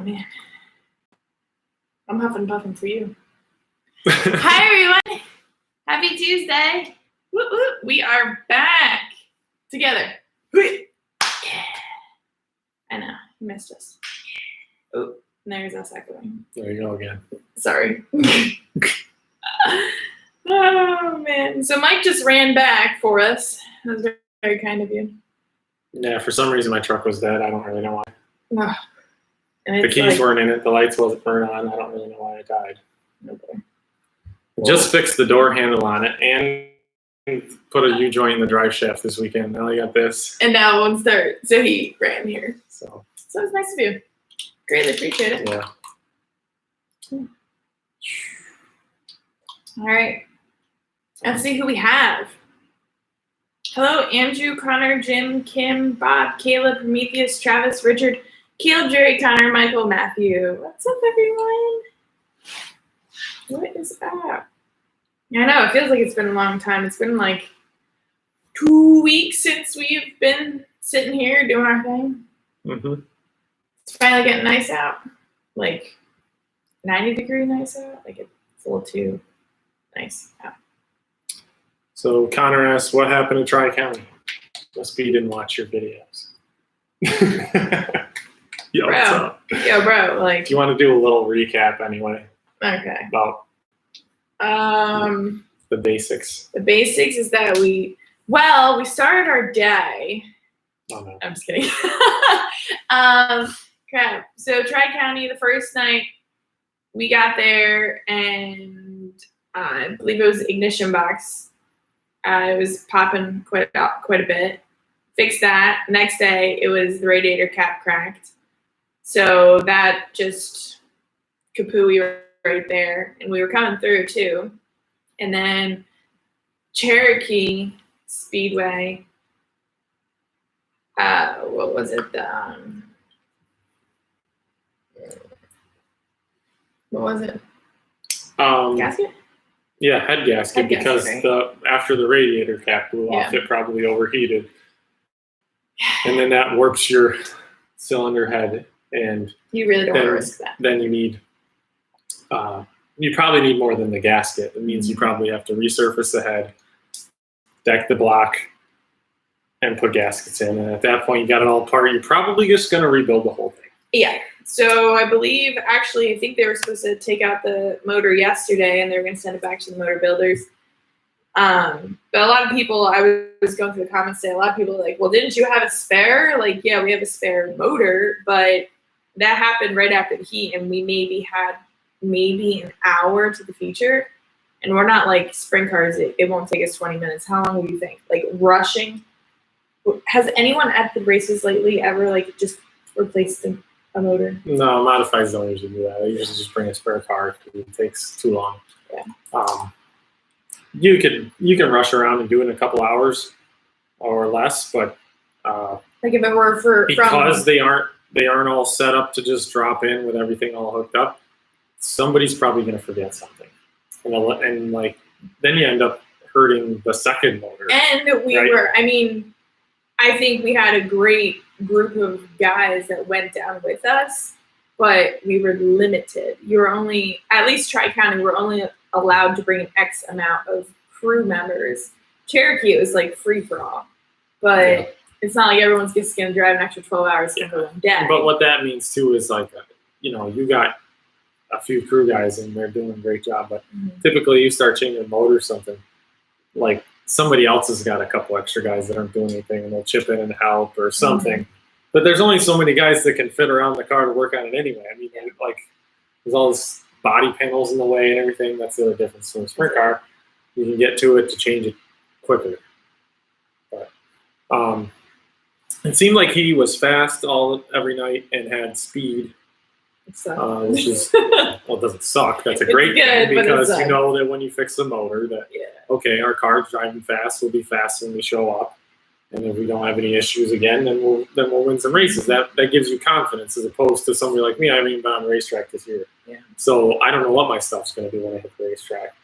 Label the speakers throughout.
Speaker 1: man. I'm huffing and puffing for you. Hi, everyone. Happy Tuesday. Woo, woo. We are back together. Yeah. I know. You missed us. Oh, there's us echoing.
Speaker 2: There you go again.
Speaker 1: Sorry. Oh, man. So Mike just ran back for us. That was very, very kind of you.
Speaker 2: Yeah, for some reason my truck was dead. I don't really know why.
Speaker 1: Oh.
Speaker 2: The keys weren't in it. The lights wasn't turned on. I don't really know why it died.
Speaker 1: Okay.
Speaker 2: Just fixed the door handle on it and put a U-joint in the drive shaft this weekend. Now I got this.
Speaker 1: And now it won't start. So he ran here.
Speaker 2: So
Speaker 1: it's nice of you. Greatly appreciate it.
Speaker 2: Yeah.
Speaker 1: All right. Let's see who we have. Hello, Andrew, Connor, Jim, Kim, Bob, Caleb, Prometheus, Travis, Richard, Caleb, Jerry, Connor, Michael, Matthew. What's up, everyone? What is up? I know, it feels like it's been a long time. It's been like 2 weeks since we've been sitting here doing our thing.
Speaker 2: Mm-hmm.
Speaker 1: It's finally getting nice out. Like 90-degree nice out. Like it's a little too nice out.
Speaker 2: So Connor asked, what happened to Tri-County? Must be you didn't watch your videos. Yo, what's up?
Speaker 1: Yo, bro, like.
Speaker 2: Do you want to do a little recap anyway?
Speaker 1: Okay.
Speaker 2: About the basics.
Speaker 1: The basics is that we started our day.
Speaker 2: Oh, no.
Speaker 1: I'm just kidding. Crap. So Tri-County, the first night we got there, and I believe it was ignition box. It was popping quite a bit. Fixed that. Next day, it was the radiator cap cracked. So that just kapooey right there. And we were coming through, too. And then Cherokee Speedway, what was it? What was it? Gasket?
Speaker 2: Yeah, head gasket, because
Speaker 1: right?
Speaker 2: after the radiator cap blew off, it probably overheated. And then that warps your cylinder head, and
Speaker 1: you really don't want to risk that.
Speaker 2: Then you need, you probably need more than the gasket. It means you probably have to resurface the head, deck the block, and put gaskets in. And at that point, you got it all apart. You're probably just going to rebuild the whole thing.
Speaker 1: Yeah. So I believe, actually, I think they were supposed to take out the motor yesterday, and they were going to send it back to the motor builders. But a lot of people, I was going through the comments today, a lot of people are like, well, didn't you have a spare? Like, yeah, we have a spare motor, but that happened right after the heat, and we maybe had an hour to the feature. And we're not like sprint cars. It won't take us 20 minutes. How long do you think? Like, rushing? Has anyone at the races lately ever, like, just replaced a motor?
Speaker 2: No, modifieds don't usually do that. They usually just bring a spare car because it takes too long.
Speaker 1: Yeah.
Speaker 2: You can rush around and do it in a couple hours or less, but
Speaker 1: like if it were
Speaker 2: because they aren't all set up to just drop in with everything all hooked up, somebody's probably going to forget something, and like then you end up hurting the second motor.
Speaker 1: And I think we had a great group of guys that went down with us, but we were limited. You were only, at least Tri-County, we're only allowed to bring an X amount of crew members. Cherokee, it was like free for all, but it's not like everyone's just going to drive an extra 12 hours for one day.
Speaker 2: But what that means too is like, you got a few crew guys and they're doing a great job, but typically you start changing a motor or something, like somebody else has got a couple extra guys that aren't doing anything, and they'll chip in and help or something. But there's only so many guys that can fit around the car to work on it anyway. I mean, like, there's all this body panels in the way and everything. That's the other difference from a sprint car. You can get to it to change it quicker. But it seemed like he was fast every night and had speed, which is, well, it doesn't suck. That's a great thing, because you know that when you fix the motor that, okay, our car's driving fast, we'll be fast when we show up. And if we don't have any issues again, then we'll win some races. That gives you confidence, as opposed to somebody like me. I haven't even been on a racetrack this year. Yeah. So I don't know what my stuff's going to do when I hit the racetrack.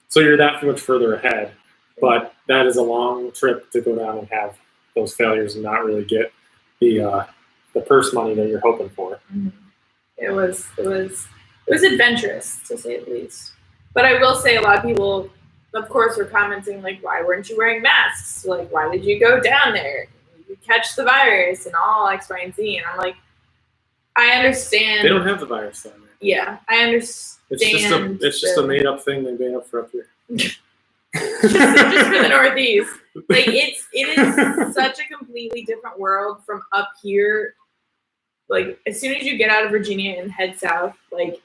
Speaker 2: So you're that much further ahead. But that is a long trip to go down and have those failures and not really get the purse money that you're hoping for.
Speaker 1: Mm-hmm. It was adventurous, to say the least. But I will say a lot of people, of course, were commenting, like, why weren't you wearing masks? Like, why did you go down there? You catch the virus and all X, Y, and Z. And I'm like, I understand.
Speaker 2: They don't have the virus down there.
Speaker 1: Yeah, I understand.
Speaker 2: It's just a made up thing they made up for up here.
Speaker 1: just for the Northeast. Like, it is such a completely different world from up here. Like, as soon as you get out of Virginia and head south, like,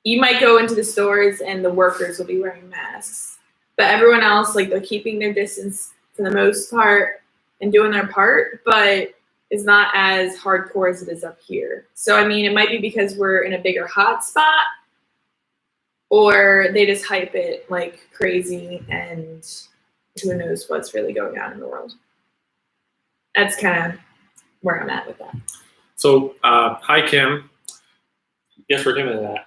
Speaker 1: you might go into the stores and the workers will be wearing masks. But everyone else, like, they're keeping their distance for the most part and doing their part, but it's not as hardcore as it is up here. So, I mean, it might be because we're in a bigger hot spot, or they just hype it like crazy, and who knows what's really going on in the world. That's kind of where I'm at with that.
Speaker 2: So, hi, Kim. Guess we're doing that.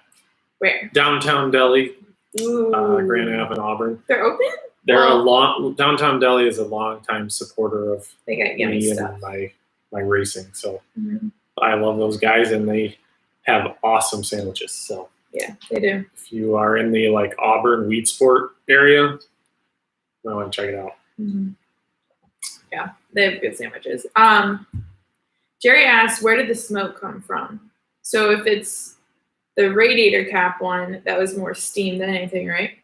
Speaker 1: Where?
Speaker 2: Downtown Delhi,
Speaker 1: Ooh.
Speaker 2: Grand Ave in Auburn.
Speaker 1: They're open?
Speaker 2: Downtown Delhi is a long-time supporter of
Speaker 1: they got yummy
Speaker 2: me
Speaker 1: stuff.
Speaker 2: And my racing. So I love those guys, and they have awesome sandwiches. So
Speaker 1: yeah, they do.
Speaker 2: If you are in the like Auburn Weed Sport area, I want to check it out.
Speaker 1: Mm-hmm. Yeah, they have good sandwiches. Jerry asks, where did the smoke come from? So if it's the radiator cap one, that was more steam than anything, right?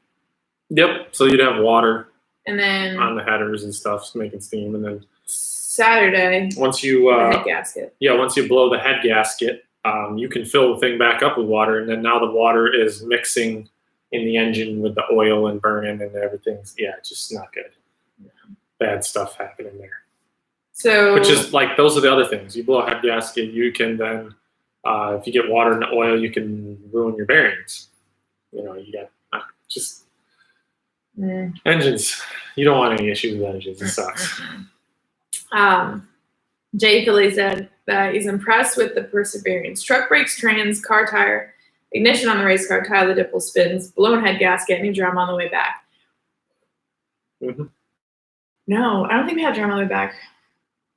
Speaker 2: Yep. So you'd have water
Speaker 1: and then
Speaker 2: on the headers and stuff, making steam, and then
Speaker 1: Saturday,
Speaker 2: once you
Speaker 1: the head gasket.
Speaker 2: Yeah, once you blow the head gasket, you can fill the thing back up with water, and then now the water is mixing in the engine with the oil and burning and everything. Yeah, it's just not good. Yeah. Bad stuff happening there.
Speaker 1: So,
Speaker 2: which is like, those are the other things. You blow a head gasket, you can then, if you get water in the oil, you can ruin your bearings. You know, you got just engines. You don't want any issues with engines. It sucks.
Speaker 1: Jay Philly said that he's impressed with the perseverance. Truck brakes, trans, car tire, ignition on the race car, tire the dipple spins, blown head gasket, any drama on the way back.
Speaker 2: Mm-hmm.
Speaker 1: No, I don't think we had drama on the way back.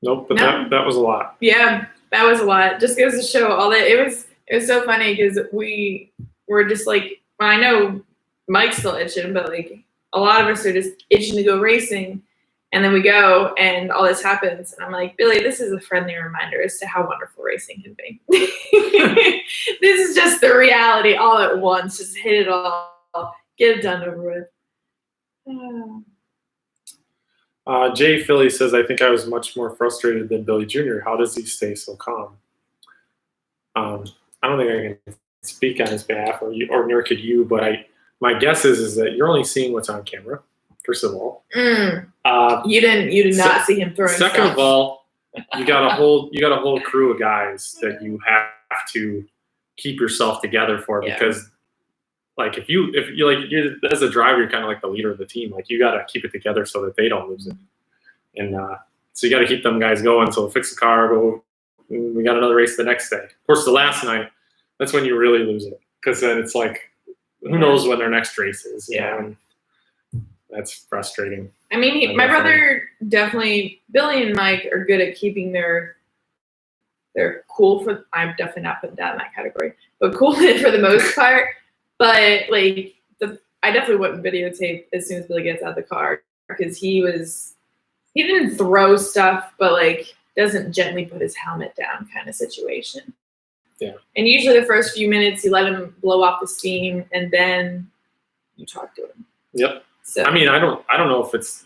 Speaker 2: Nope, but that was a lot.
Speaker 1: Yeah, that was a lot. Just goes to show all that. It was so funny because we were just like, well, I know Mike's still itching, but like a lot of us are just itching to go racing. And then we go and all this happens. And I'm like, Billy, this is a friendly reminder as to how wonderful racing can be. This is just the reality all at once. Just hit it all. Get it done over with.
Speaker 2: Jay Philly says, I think I was much more frustrated than Billy Jr. How does he stay so calm? I don't think I can speak on his behalf, or nor could you, but my guess is that you're only seeing what's on camera. First of all,
Speaker 1: you did not see him throwing.
Speaker 2: Second of all, you got a whole crew of guys that you have to keep yourself together for, because like if you you're as a driver, you're kind of like the leader of the team. Like, you got to keep it together so that they don't lose it, and so you got to keep them guys going. So fix the car, we got another race the next day. Of course, the last night, that's when you really lose it, because then it's like, who knows when their next race is?
Speaker 1: Yeah.
Speaker 2: And that's frustrating.
Speaker 1: I mean, my brother definitely, Billy and Mike are good at keeping their cool for. I'm definitely not putting that in that category, but cool for the most part. But like, I definitely wouldn't videotape as soon as Billy gets out of the car, because he didn't throw stuff, but like doesn't gently put his helmet down kind of situation.
Speaker 2: Yeah. And
Speaker 1: usually the first few minutes you let him blow off the steam, and then you talk to him.
Speaker 2: Yep.
Speaker 1: So,
Speaker 2: I mean, I don't know if it's.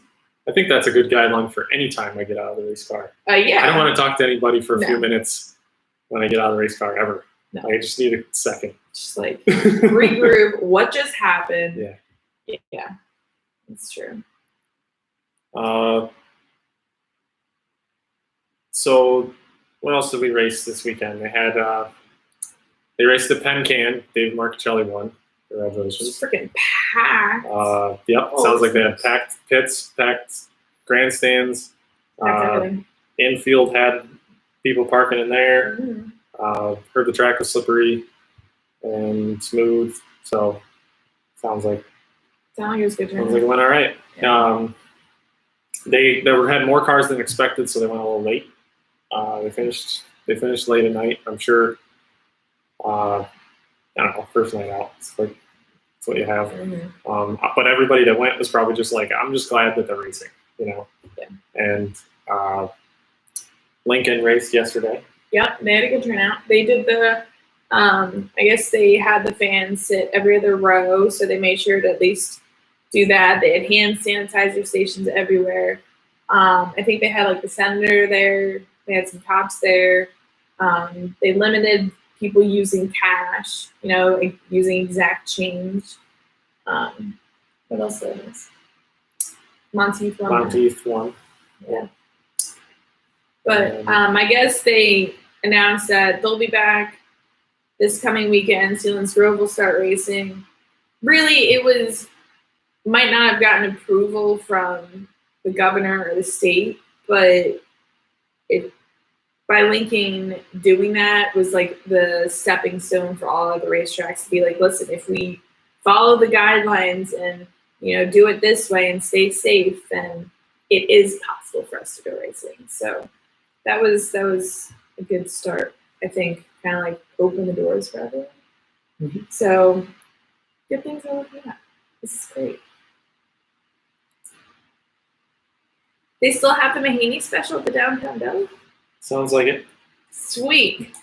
Speaker 2: I think that's a good guideline for any time I get out of the race car.
Speaker 1: Yeah.
Speaker 2: I don't want to talk to anybody for a few minutes when I get out of the race car ever.
Speaker 1: No.
Speaker 2: I just need a second.
Speaker 1: Just like regroup. What just happened?
Speaker 2: Yeah.
Speaker 1: Yeah. It's true.
Speaker 2: So, what else did we race this weekend? They raced the Penn Can. Dave Marchicelli won. Congratulations.
Speaker 1: It's freaking packed.
Speaker 2: Yep. Sounds like they had packed pits, packed grandstands. Infield had people parking in there.
Speaker 1: Mm-hmm.
Speaker 2: Heard the track was slippery and smooth. So, sounds like
Speaker 1: it was good.
Speaker 2: Sounds like it went all right.
Speaker 1: Yeah.
Speaker 2: They had more cars than expected, so they went a little late. They finished they finished late at night. I'm sure. I don't know. First night out. It's like that's what you have.
Speaker 1: Mm-hmm.
Speaker 2: But everybody that went was probably just like, I'm just glad that they're racing,
Speaker 1: Yeah.
Speaker 2: And Lincoln raced yesterday.
Speaker 1: Yep, they had a good turnout. They did the, I guess they had the fans sit every other row, so they made sure to at least do that. They had hand sanitizer stations everywhere. I think they had like the senator there. They had some cops there. They limited people using cash, like using exact change. What else is? Monteith
Speaker 2: won.
Speaker 1: Yeah. But I guess they announced that they'll be back this coming weekend. Sealands Grove will start racing. Really, might not have gotten approval from the governor or the state, but by Lincoln doing that was like the stepping stone for all other racetracks to be like, listen, if we follow the guidelines and do it this way and stay safe, then it is possible for us to go racing. So that was a good start, I think, kind of like open the doors for everyone.
Speaker 2: Mm-hmm.
Speaker 1: So good things are looking up. This is great. They still have the Mahaney special at the Downtown Deli?
Speaker 2: Sounds like it.
Speaker 1: Sweet.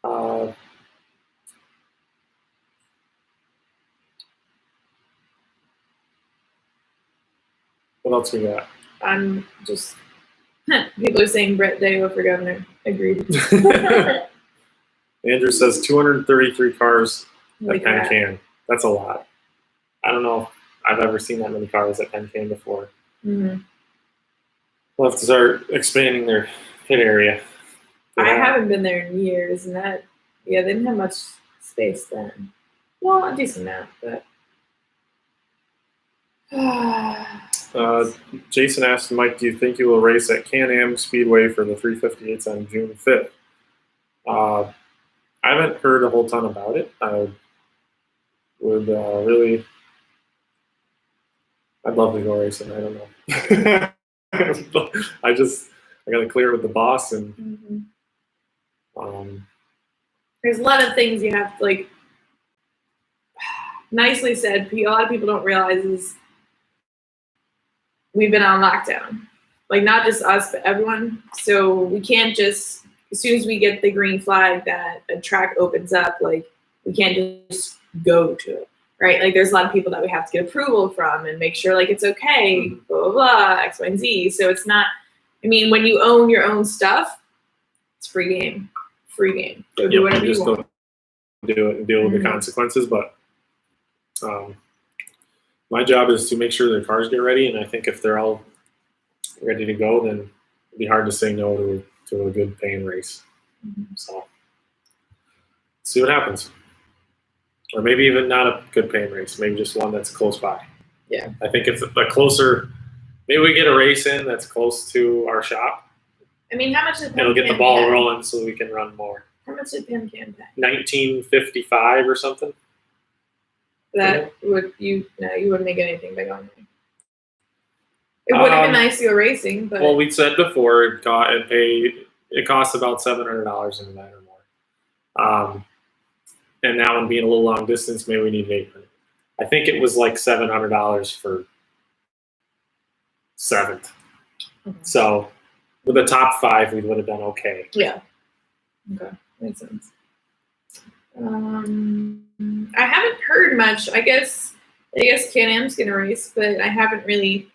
Speaker 2: What else we got?
Speaker 1: I'm just... People are saying Brett Dayo for governor. Agreed.
Speaker 2: Andrew says 233 cars
Speaker 1: Like
Speaker 2: at Penn Can. That's a lot. I don't know if I've ever seen that many cars at Penn Can before.
Speaker 1: Mm-hmm.
Speaker 2: We'll have to start expanding their pit area.
Speaker 1: I haven't been there in years, and they didn't have much space then. Well, a decent amount, but...
Speaker 2: Jason asked Mike, do you think you will race at Can-Am Speedway for the 358s on June 5th? I haven't heard a whole ton about it. I would I'd love to go racing. I don't know. I got to clear it with the boss, and
Speaker 1: there's a lot of things you have to, like, nicely said, a lot of people don't realize is we've been on lockdown. Like, not just us, but everyone. So we can't just, as soon as we get the green flag that a track opens up, like, we can't just go to it, right? Like, there's a lot of people that we have to get approval from and make sure, like, it's okay, blah, blah, blah, X, Y, and Z. So it's not, when you own your own stuff, it's free game. Free game. Go do whatever you want.
Speaker 2: Do it and deal with the consequences, but my job is to make sure their cars get ready, and I think if they're all ready to go, then it'd be hard to say no to a good paying race. So see what happens. Or maybe even not a good paying race, maybe just one that's close by.
Speaker 1: Yeah.
Speaker 2: I think if a closer, maybe we get a race in that's close to our shop.
Speaker 1: How much did
Speaker 2: it'll get the ball rolling so we can run more.
Speaker 1: How much did Penn Can pay?
Speaker 2: 1955 or something.
Speaker 1: That you wouldn't make anything by going there. It would have been nice to go racing, but
Speaker 2: well, we said before it costs about $700 in a night or more. And now, in being a little long distance, maybe we need an apron. I think it was like $700 for 7th.
Speaker 1: Okay.
Speaker 2: So with the top 5, we would have done okay.
Speaker 1: Yeah. Okay, makes sense. I haven't heard much. I guess Can-Am's gonna race, but I haven't really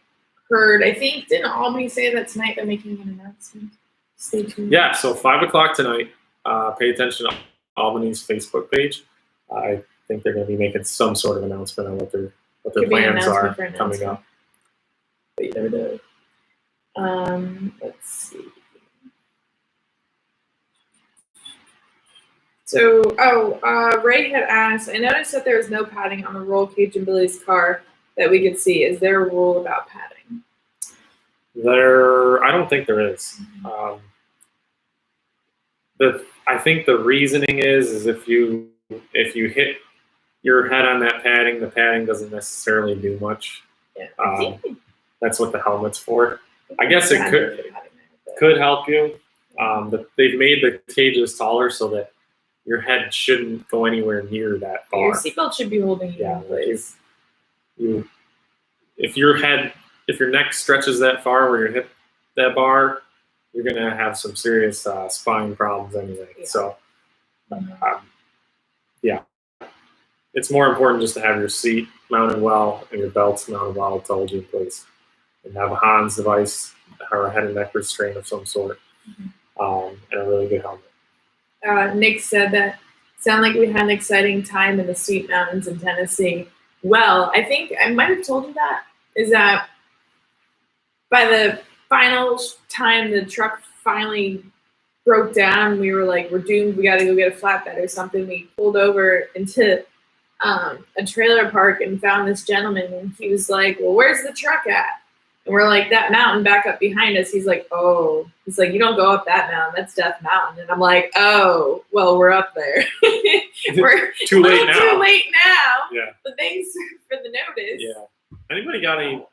Speaker 1: heard. I think, didn't Albany say that tonight they're making an announcement? Stay tuned.
Speaker 2: Yeah, so 5 o'clock tonight. Pay attention to Albany's Facebook page. I think they're going to be making some sort of announcement on what their plans are coming up.
Speaker 1: But you never know. Let's see. So, Ray had asked, I noticed that there was no padding on the roll cage in Billy's car that we could see. Is there a rule about padding?
Speaker 2: I don't think there is. I think the reasoning is if you hit your head on that padding, the padding doesn't necessarily do much.
Speaker 1: Yeah.
Speaker 2: That's what the helmet's for. I guess it could help you. they've made the cages taller so that your head shouldn't go anywhere near that bar.
Speaker 1: Your seatbelt should be holding you in place.
Speaker 2: If your neck stretches that far where you hit that bar, you're gonna have some serious spine problems anyway. Yeah. So, it's more important just to have your seat mounted well and your belts mounted well to hold you in place, and have a Hans device or a head and neck restraint of some sort, and a really good helmet.
Speaker 1: Nick said that sound like we had an exciting time in the Sweet Mountains in Tennessee. Well, I think I might have told you that, is that by the final time the truck finally broke down, we were like, we're doomed, we got to go get a flatbed or something. We pulled over into a trailer park and found this gentleman, and he was like, well, where's the truck at? And we're like, that mountain back up behind us. He's like, oh. He's like, you don't go up that mountain. That's Death Mountain. And I'm like, oh, well, we're up there. We're
Speaker 2: too late now.
Speaker 1: Too late now.
Speaker 2: Yeah.
Speaker 1: But thanks for the notice.
Speaker 2: Yeah. Anybody got any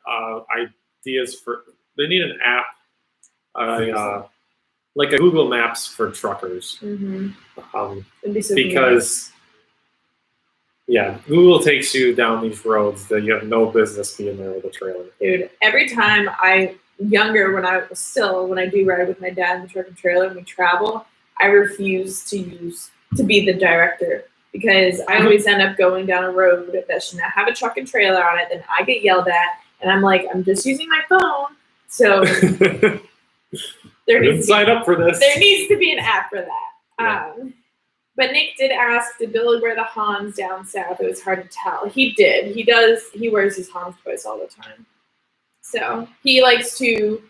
Speaker 2: ideas for? They need an app, like a Google Maps for truckers. Because Google takes you down these roads that you have no business being there with a trailer.
Speaker 1: Dude, every time when I do ride with my dad in the truck and trailer and we travel, I refuse to be the director, because I always end up going down a road that should not have a truck and trailer on it. Then I get yelled at, and I'm like, I'm just using my phone. So
Speaker 2: sign up for this.
Speaker 1: There needs to be an app for that. Yeah. But Nick did ask, did Billy wear the Hans down south? It was hard to tell. He did. He does. He wears his Hans device all the time. So he likes to,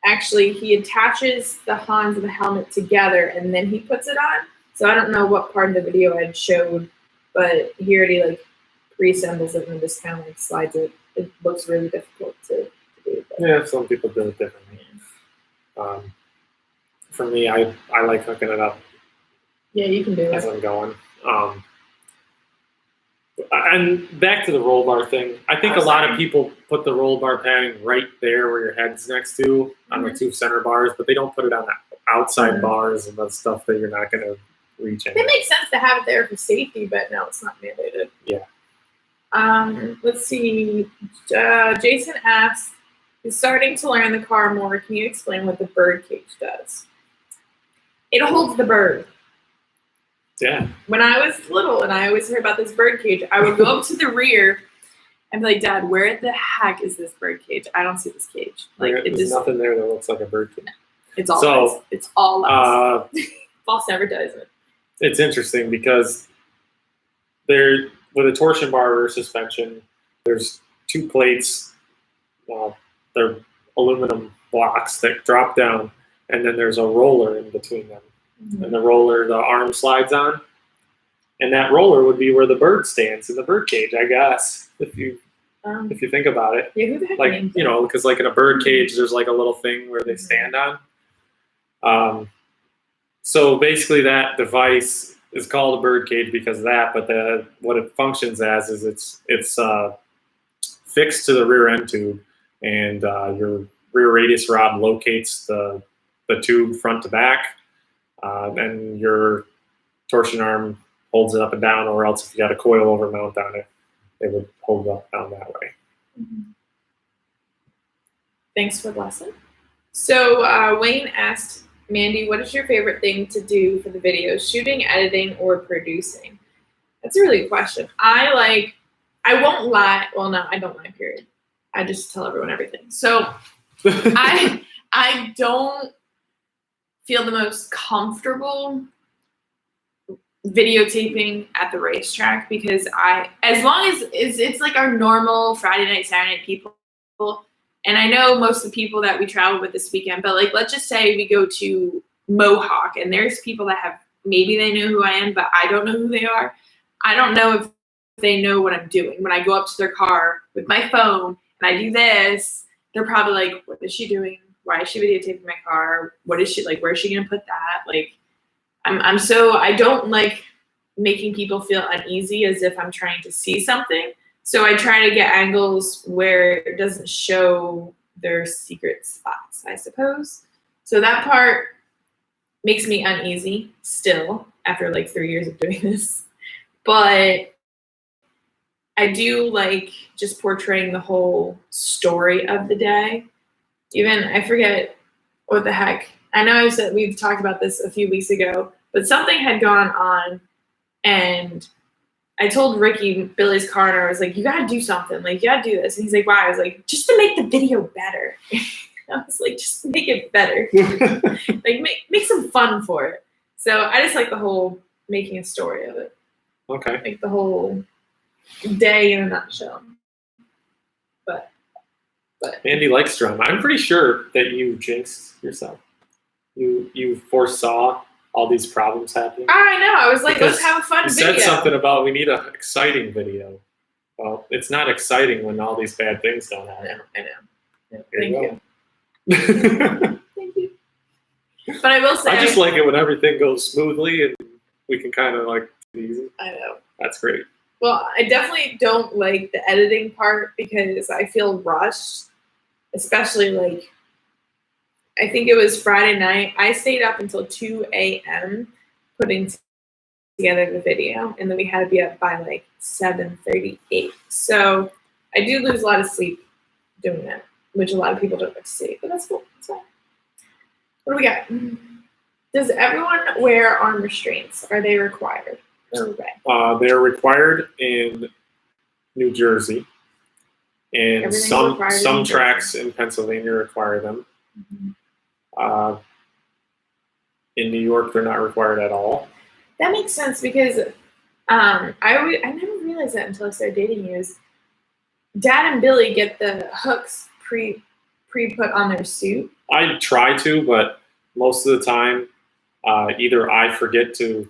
Speaker 1: actually, he attaches the Hans and the helmet together, and then he puts it on. So I don't know what part of the video I showed, but he already pre-assembles it and just kind of slides it. It looks really difficult to do.
Speaker 2: Yeah, some people do it differently. For me, I like hooking it up.
Speaker 1: Yeah, you can do it
Speaker 2: as I'm going. And back to the roll bar thing. I think a lot of people put the roll bar padding right there where your head's next to on the two center bars, but they don't put it on the outside bars and the stuff that you're not going to reach in.
Speaker 1: It makes sense to have it there for safety, but no, it's not mandated.
Speaker 2: Yeah.
Speaker 1: Let's see. Jason asked, "Is starting to learn the car more. Can you explain what the bird cage does?" It holds the bird.
Speaker 2: Yeah.
Speaker 1: When I was little and I always heard about this bird cage, I would go up to the rear and be like, Dad, where the heck is this bird cage? I don't see this cage.
Speaker 2: There's nothing there that looks like a bird cage.
Speaker 1: It's all lies. It's all lies. False advertisement.
Speaker 2: It's interesting because with a torsion bar rear suspension, there's two plates. They're aluminum blocks that drop down, and then there's a roller in between them. And the roller, the arm slides on, and that roller would be where the bird stands in the bird cage, I guess, if you think about it.
Speaker 1: Yeah, who the heck
Speaker 2: because in a bird cage, there's a little thing where they stand on. So basically, that device is called a bird cage because of that. But what it functions as is it's fixed to the rear end tube, and your rear radius rod locates the tube front to back. And your torsion arm holds it up and down, or else if you got a coil over mount on it, it would hold it up down that way.
Speaker 1: Thanks for the lesson. So Wayne asked, Mandee, what is your favorite thing to do for the videos? Shooting, editing, or producing? That's a really good question. I won't lie. Well, no, I don't lie, period. I just tell everyone everything. So I don't feel the most comfortable videotaping at the racetrack, because as long as it's like our normal Friday night, Saturday night people, and I know most of the people that we travel with this weekend, but let's just say we go to Mohawk and there's people that maybe they know who I am, but I don't know who they are. I don't know if they know what I'm doing. When I go up to their car with my phone and I do this, they're probably like, what is she doing? Why is she videotaping my car? What is she where is she gonna put that? I don't like making people feel uneasy as if I'm trying to see something. So I try to get angles where it doesn't show their secret spots, I suppose. So that part makes me uneasy still after like 3 years of doing this. But I do like just portraying the whole story of the day. Even, I forget what the heck. I know we've talked about this a few weeks ago, but something had gone on, and I told Ricky, Billy's car, and I was like, you gotta do something. Like, you gotta do this. And he's like, why? I was like, just to make the video better. I was like, just make it better. Like, make some fun for it. So I just like the whole making a story of it.
Speaker 2: Okay.
Speaker 1: Like the whole day in a nutshell. But
Speaker 2: Mandee likes drama. I'm pretty sure that you jinxed yourself. You foresaw all these problems happening.
Speaker 1: I know. I was like, let's have a fun video.
Speaker 2: You said something about we need an exciting video. Well, it's not exciting when all these bad things don't happen.
Speaker 1: I know. Yeah,
Speaker 2: Thank you.
Speaker 1: Thank you. But I will say,
Speaker 2: I just like it when everything goes smoothly and we can kind of like easy.
Speaker 1: I know.
Speaker 2: That's great.
Speaker 1: Well, I definitely don't like the editing part because I feel rushed, especially like, I think it was Friday night. I stayed up until 2 a.m. putting together the video, and then we had to be up by like 7:38. So I do lose a lot of sleep doing that, which a lot of people don't like to see, but that's cool. That's fine. What do we got? Does everyone wear arm restraints? Are they required?
Speaker 2: They're required in New Jersey, and some tracks in Pennsylvania require them.
Speaker 1: Mm-hmm.
Speaker 2: In New York, they're not required at all.
Speaker 1: That makes sense because I never realized that until I started dating you. Is Dad and Billy get the hooks pre put on their suit?
Speaker 2: I try to, but most of the time, either I forget to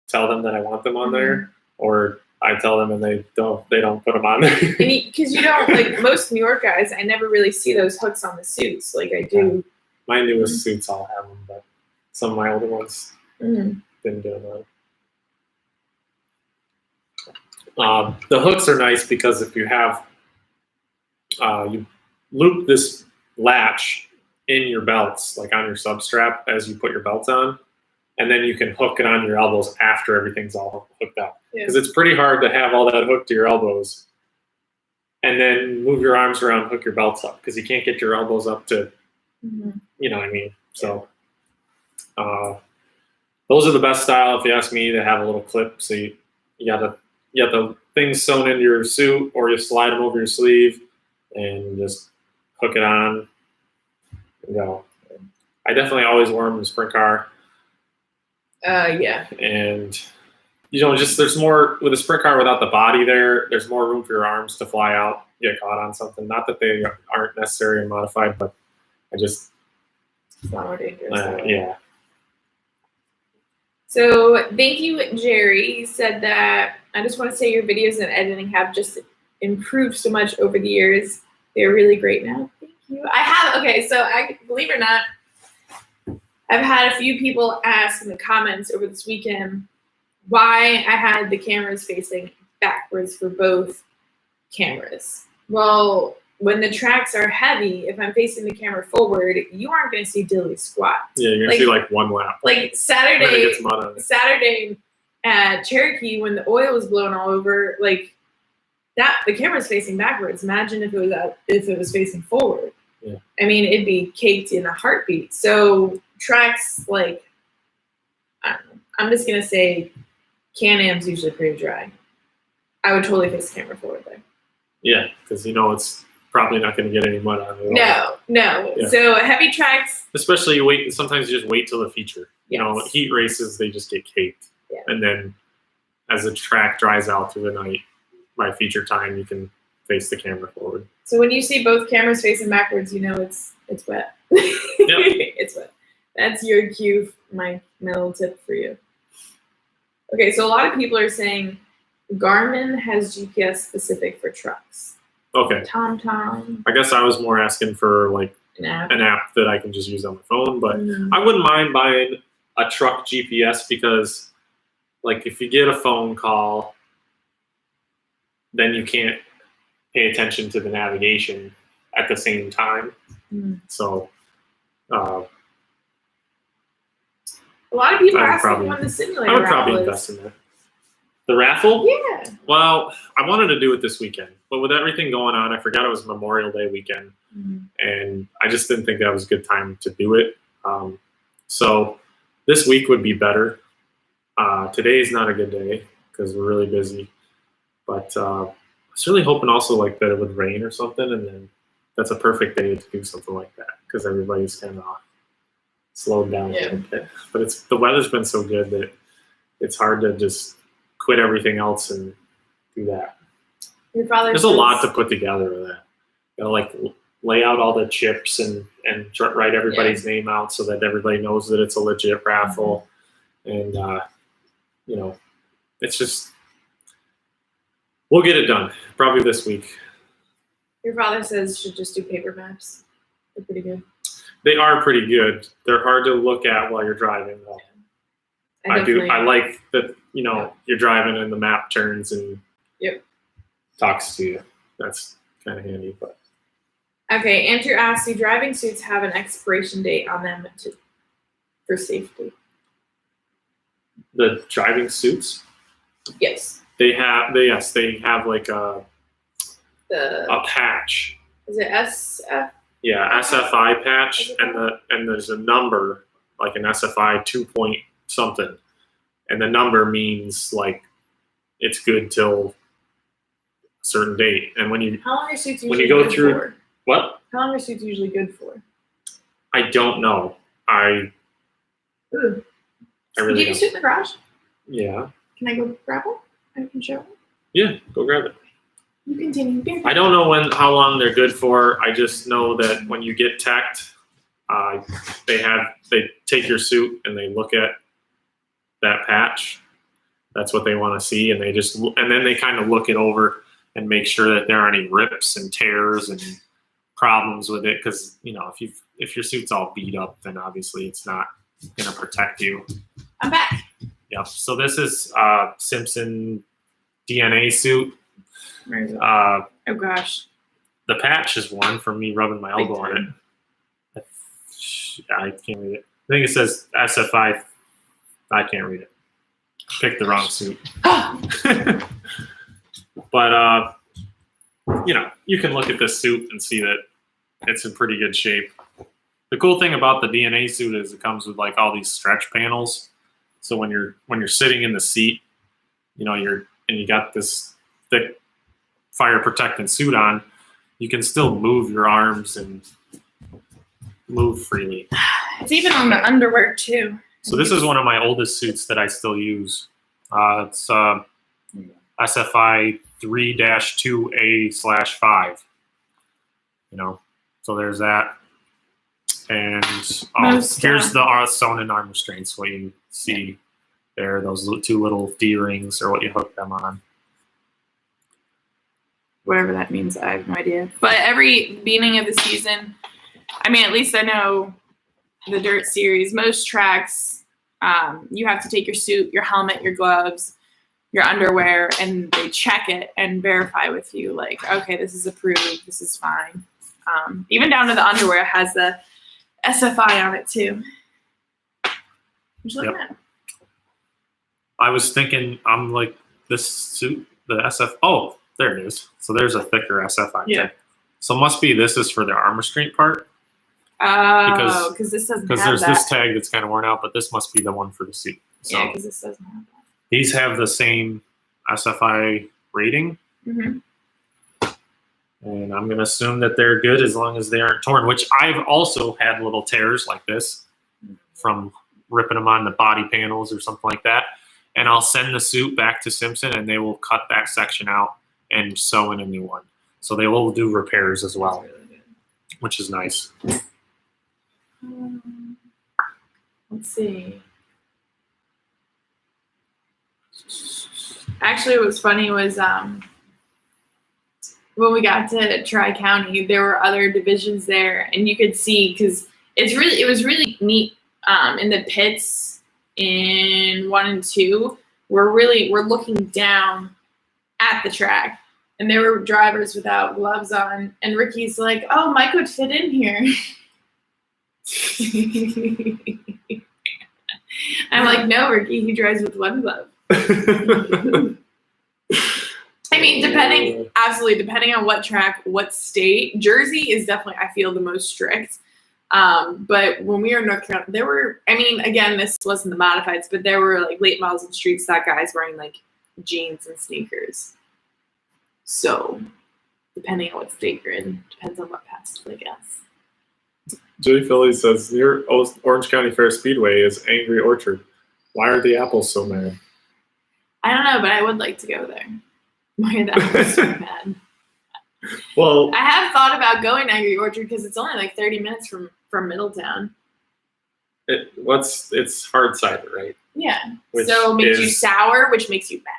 Speaker 2: tell them that I want them on there, or I tell them and they don't put them on there.
Speaker 1: Because you don't, like most New York guys, I never really see those hooks on the suits like I do.
Speaker 2: My newest suits all have them, but some of my older ones didn't do them. The hooks are nice because if you have, you loop this latch in your belts, like on your substrap as you put your belts on, and then you can hook it on your elbows after everything's all hooked up. Because it's pretty hard to have all that hooked to your elbows and then move your arms around, hook your belts up, because you can't get your elbows up to, you know what I mean? So those are the best style, if you ask me, to have a little clip. So you got the things sewn into your suit, or you slide them over your sleeve and just hook it on and go. I definitely always wear them in the sprint car.
Speaker 1: Yeah.
Speaker 2: And just there's more with a sprint car without the body there. There's more room for your arms to fly out, get caught on something. Not that they aren't necessary and modified, but it's
Speaker 1: not more dangerous.
Speaker 2: Yeah.
Speaker 1: So thank you, Jerry. He said that I just want to say your videos and editing have just improved so much over the years. They're really great now. Thank you. So I believe it or not, I've had a few people ask in the comments over this weekend why I had the cameras facing backwards for both cameras. Well, when the tracks are heavy, if I'm facing the camera forward, you aren't going to see Dilly squat.
Speaker 2: Yeah, you're going to see like one lap.
Speaker 1: Like Saturday at Cherokee, when the oil was blown all over, like that, the camera's facing backwards. Imagine if it was facing forward.
Speaker 2: Yeah.
Speaker 1: I mean, it'd be caked in a heartbeat. So tracks, like, I don't know. I'm just going to say Can-Am's usually pretty dry. I would totally face the camera forward there.
Speaker 2: Yeah, because it's probably not going to get any mud on it.
Speaker 1: No. Yeah. So heavy tracks.
Speaker 2: Especially sometimes you just wait till the feature. Yes. Heat races, they just get caked.
Speaker 1: Yeah.
Speaker 2: And then as the track dries out through the night, by feature time, you can face the camera forward.
Speaker 1: So when you see both cameras facing backwards, it's wet.
Speaker 2: Yep.
Speaker 1: It's wet. That's your cue, my little tip for you. Okay, so a lot of people are saying Garmin has GPS specific for trucks.
Speaker 2: Okay.
Speaker 1: TomTom.
Speaker 2: I guess I was more asking for like an app that I can just use on my phone, but I wouldn't mind buying a truck GPS because, like, if you get a phone call, then you can't pay attention to the navigation at the same time. So
Speaker 1: A lot of people are asking when the simulator
Speaker 2: I would probably
Speaker 1: raffle
Speaker 2: invest in that. The raffle?
Speaker 1: Yeah.
Speaker 2: Well, I wanted to do it this weekend, but with everything going on, I forgot it was Memorial Day weekend, and I just didn't think that was a good time to do it. So this week would be better. Today is not a good day because we're really busy, but I was really hoping also like that it would rain or something, and then that's a perfect day to do something like that because everybody's kind of slowed down a little bit. But the weather's been so good that it's hard to just quit everything else and do that. There's a lot to put together with that. You know, like lay out all the chips and write everybody's name out so that everybody knows that it's a legit raffle. And you know, it's just we'll get it done probably this week.
Speaker 1: Your father says you should just do paper maps. They're pretty good. They
Speaker 2: are pretty good. They're hard to look at while you're driving though. I do. I like that, you know, you're driving and the map turns and talks to you. That's kind of handy. But
Speaker 1: okay, Andrew asks, do driving suits have an expiration date on them for safety?
Speaker 2: The driving suits?
Speaker 1: Yes.
Speaker 2: They have like a patch.
Speaker 1: Is it SF?
Speaker 2: Yeah, SFI patch, and there's a number like an SFI 2 point something, and the number means like it's good till a certain date. And when you
Speaker 1: how long are suits usually good for?
Speaker 2: What?
Speaker 1: How long are suits usually good for?
Speaker 2: I don't know. I really
Speaker 1: do you have a suit in the garage?
Speaker 2: Yeah.
Speaker 1: Can I go grab one? I can show it.
Speaker 2: Yeah, go grab it.
Speaker 1: You continue.
Speaker 2: I don't know how long they're good for. I just know that when you get teched, they take your suit and they look at that patch. That's what they want to see, and then they kind of look it over and make sure that there aren't any rips and tears and problems with it. Because you know, if your suit's all beat up, then obviously it's not going to protect you.
Speaker 1: I'm back.
Speaker 2: Yep. So this is Simpson DNA suit.
Speaker 1: Where is it? Oh gosh.
Speaker 2: The patch is one for me rubbing my elbow on it. I can't read it. I think it says SFI. I can't read it. Picked the wrong suit. But you know, you can look at this suit and see that it's in pretty good shape. The cool thing about the DNA suit is it comes with like all these stretch panels. So when you're sitting in the seat, you know, you got this thick fire protecting suit on, you can still move your arms and move freely.
Speaker 1: It's even on the underwear too.
Speaker 2: So this is one of my oldest suits that I still use. It's SFI 3-2A/5. You know, so there's that. And here's the sewn in arm restraints. What you see there, those two little D-rings are what you hook them on.
Speaker 1: Whatever that means, I have no idea. But every beginning of the season, I mean, at least I know the dirt series, most tracks, you have to take your suit, your helmet, your gloves, your underwear, and they check it and verify with you, like, okay, this is approved, this is fine. Even down to the underwear has the SFI on it too. Yep.
Speaker 2: I was thinking, I'm like, this suit, the SF. Oh, there it is. So there's a thicker SFI tag. So it must be this is for the arm restraint part.
Speaker 1: Oh, because this doesn't have
Speaker 2: because there's this tag that's kind of worn out, but this must be the one for the suit. So
Speaker 1: yeah, because this doesn't have that.
Speaker 2: These have the same SFI rating.
Speaker 1: Mm-hmm.
Speaker 2: And I'm going to assume that they're good as long as they aren't torn, which I've also had little tears like this from ripping them on the body panels or something like that. And I'll send the suit back to Simpson and they will cut that section out and sew in a new one. So they will do repairs as well, really, which is nice.
Speaker 1: Let's see. Actually, what was funny was when we got to Tri-County, there were other divisions there, and you could see because it was really neat in the pits in 1 and 2. We're looking down at the track, and there were drivers without gloves on, and Ricky's like, "Oh, Mike would fit in here." I'm like, no, Ricky, he drives with one glove. I mean, absolutely depending on what track, what state. Jersey is definitely, I feel, the most strict. But when we were in North Carolina, there were, I mean, again, this wasn't the modifieds, but there were like late models in streets that guys wearing like jeans and sneakers. So depending on what state you're in, depends on what passes, I guess.
Speaker 2: Joey Philly says, near Orange County Fair Speedway is Angry Orchard. Why are the apples so mad?
Speaker 1: I don't know, but I would like to go there. Why are the apples so mad?
Speaker 2: Well,
Speaker 1: I have thought about going to Angry Orchard because it's only like 30 minutes from Middletown.
Speaker 2: It's hard cider, right?
Speaker 1: Yeah. So it makes you sour, which makes you mad.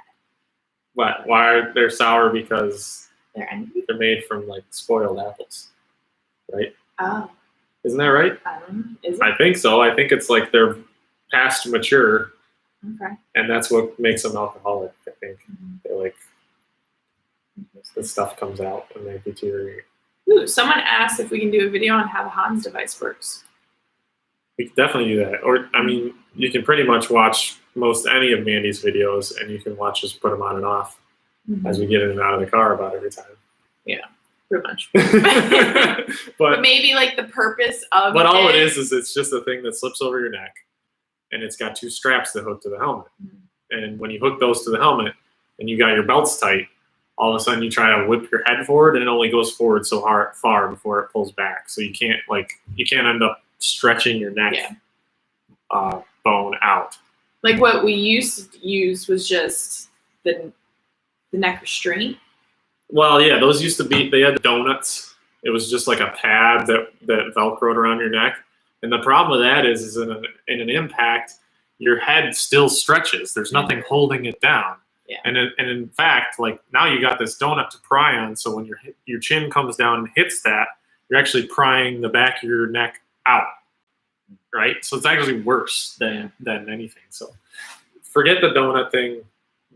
Speaker 2: What? Why are they sour? Because
Speaker 1: they're angry?
Speaker 2: They're made from like spoiled apples, right?
Speaker 1: Oh.
Speaker 2: Isn't that right?
Speaker 1: I don't know. Is it?
Speaker 2: I think so. I think it's like they're past mature.
Speaker 1: Okay.
Speaker 2: And that's what makes them alcoholic, I think. They're like, the stuff comes out and they deteriorate.
Speaker 1: Ooh, someone asked if we can do a video on how the Hans device works.
Speaker 2: We can definitely do that. Or, I mean, you can pretty much watch most any of Mandee's videos and you can watch us put them on and off as we get in and out of the car about every time.
Speaker 1: Yeah, pretty much.
Speaker 2: but
Speaker 1: maybe like the purpose of
Speaker 2: But all it is it's just a thing that slips over your neck and it's got two straps that hook to the helmet. And when you hook those to the helmet and you got your belts tight, all of a sudden you try to whip your head forward and it only goes forward so far before it pulls back. So you can't end up stretching your neck bone out.
Speaker 1: Like what we used to use was just the neck restraint. Well,
Speaker 2: yeah, those used to be, they had donuts. It was just like a pad that Velcroed around your neck. And the problem with that is in an impact, your head still stretches. There's nothing holding it down.
Speaker 1: Yeah.
Speaker 2: And in fact, like now you got this donut to pry on. So when your chin comes down and hits that, you're actually prying the back of your neck out, right? So it's actually worse than anything. So forget the donut thing.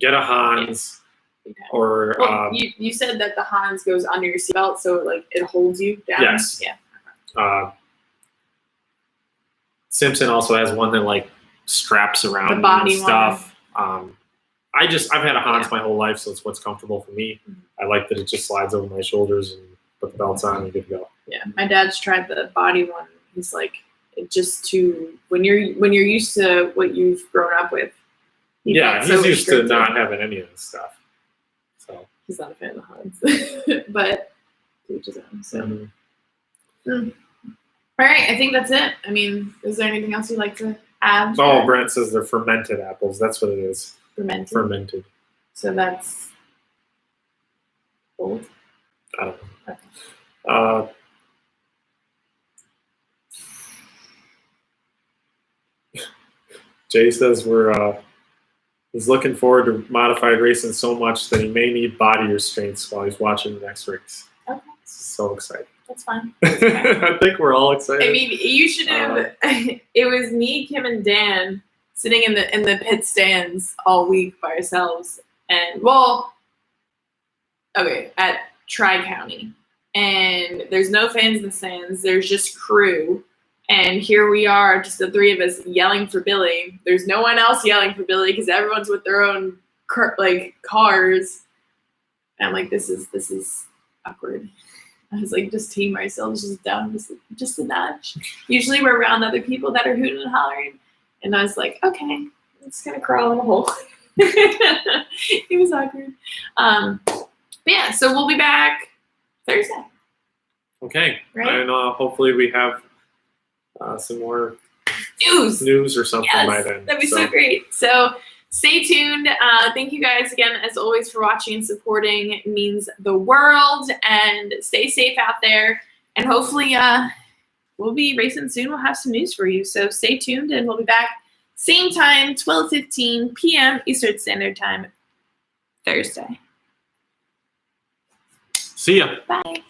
Speaker 2: Get a Hans.
Speaker 1: Yeah.
Speaker 2: Or
Speaker 1: you said that the Hans goes under your seatbelt, so like it holds you down.
Speaker 2: Yes.
Speaker 1: Yeah.
Speaker 2: Simpson also has one that like straps around
Speaker 1: the body
Speaker 2: and stuff. I've had a Hans my whole life, so it's what's comfortable for me. I like that it just slides over my shoulders and put the belts on and good to go.
Speaker 1: Yeah, my dad's tried the body one. He's like, it just too when you're used to what you've grown up with.
Speaker 2: He's used to not having any of this stuff. So
Speaker 1: he's not a fan of the Hans, but to each his own. So. All right, I think that's it. I mean, is there anything else you'd like to add?
Speaker 2: Oh, Brent says they're fermented apples. That's what it is.
Speaker 1: Fermented. So that's old?
Speaker 2: I don't know. Okay. Jay says he's looking forward to modified racing so much that he may need body restraints while he's watching the next race.
Speaker 1: Okay.
Speaker 2: So excited.
Speaker 1: That's fine.
Speaker 2: I think we're all excited.
Speaker 1: I mean, you should have. It was me, Kim, and Dan sitting in the pit stands all week by ourselves, and at Tri-County, and there's no fans in the stands. There's just crew, and here we are, just the three of us yelling for Billy. There's no one else yelling for Billy because everyone's with their own cars. And I'm like, this is awkward. I was like, just team ourselves just down just a notch. Usually we're around other people that are hooting and hollering. And I was like, okay, I'm just going to crawl in a hole. It was awkward. But yeah, so we'll be back Thursday.
Speaker 2: Okay.
Speaker 1: Right?
Speaker 2: And hopefully we have some more
Speaker 1: news
Speaker 2: or something by then.
Speaker 1: That'd be so great. So stay tuned. Thank you guys again, as always, for watching and supporting. It means the world. And stay safe out there. And hopefully we'll be racing soon. We'll have some news for you. So stay tuned, and we'll be back same time, 12:15 p.m. Eastern Standard Time, Thursday.
Speaker 2: See ya.
Speaker 1: Bye.